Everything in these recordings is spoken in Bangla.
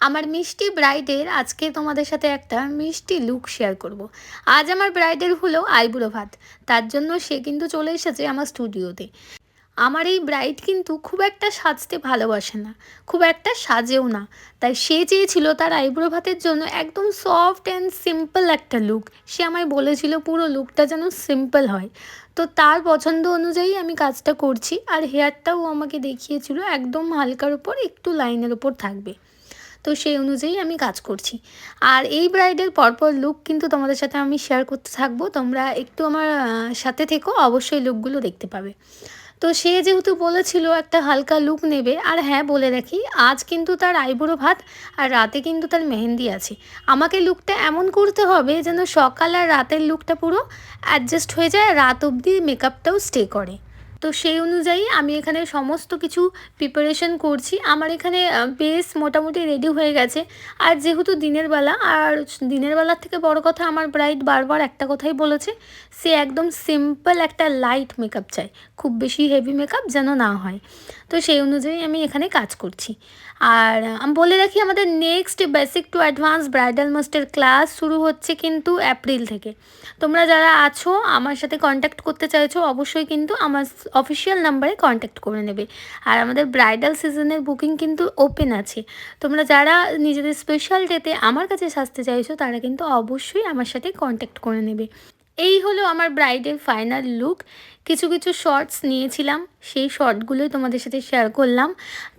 আমার মিষ্টি ব্রাইডের আজকে তোমাদের সাথে একটা মিষ্টি লুক শেয়ার করব। আজ আমার ব্রাইডের হলো আইবুড়ো ভাত। তার জন্য সে কিন্তু চলে এসেছে আমার স্টুডিওতে। আমার এই ব্রাইড কিন্তু খুব একটা সাজতে ভালোবাসে না, খুব একটা সাজেও না। তাই সে চেয়েছিল তার আইবুড়ো ভাতের জন্য একদম সফট অ্যান্ড সিম্পল একটা লুক। সে আমায় বলেছিল পুরো লুকটা যেন সিম্পল হয়। তো তার পছন্দ অনুযায়ী আমি কাজটা করছি। আর হেয়ারটাও আমাকে দেখিয়েছিল একদম হালকার ওপর, একটু লাইনের ওপর থাকবে। তো সেই অনুযায়ী আমি কাজ করছি। আর এই ব্রাইডের পরপর লুক কিন্তু তোমাদের সাথে আমি শেয়ার করতে থাকবো। তোমরা একটু আমার সাথে থেকো, অবশ্যই লুকগুলো দেখতে পাবে। তো সে যেহেতু বলেছিল একটা হালকা লুক নেবে, আর হ্যাঁ বলে রাখি, আজ কিন্তু তার আইবুড়ো ভাত আর রাতে কিন্তু তার মেহেন্দি আছে। আমাকে লুকটা এমন করতে হবে যেন সকাল আর রাতের লুকটা পুরো অ্যাডজাস্ট হয়ে যায়, রাত অবধি মেকআপটাও স্টে করে। তো সেই অনুযায়ী আমি এখানে সমস্ত কিছু প্রিপারেশন করছি। আমার এখানে বেশ মোটামুটি রেডি হয়ে গেছে। আর যেহেতু দিনের বেলা, আর দিনের বেলার থেকে বড় কথা, আমার ব্রাইড বারবার একটা কথাই বলেছে, সে একদম সিম্পল একটা লাইট মেকআপ চায়, খুব বেশি হেভি মেকআপ যেন না হয়। তো সেই অনুযায়ী আমি এখানে কাজ করছি। আর আমি বলে রাখি, আমাদের next basic to advance bridal master class শুরু হচ্ছে কিন্তু এপ্রিল থেকে। তোমরা যারা আছো আমার সাথে কন্ট্যাক্ট করতে চাইছো, অবশ্যই কিন্তু আমার অফিসিয়াল নাম্বারে কন্ট্যাক্ট করে নেবে। আর আমাদের ব্রাইডাল সিজনের বুকিং কিন্তু ওপেন আছে। তোমরা যারা নিজেদের স্পেশাল ডেতে আমার কাছে সাজতে চাইছো তারা কিন্তু অবশ্যই আমার সাথে কন্ট্যাক্ট করে নেবে। এই হলো আমার ব্রাইডের ফাইনাল লুক। কিছু কিছু শর্টস নিয়েছিলাম, সেই শর্টগুলোই তোমাদের সাথে শেয়ার করলাম।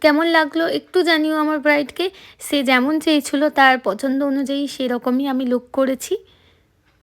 কেমন লাগলো একটু জানিও আমার ব্রাইডকে। সে যেমন চেয়েছিল তার পছন্দ অনুযায়ী সেরকমই আমি লুক করেছি।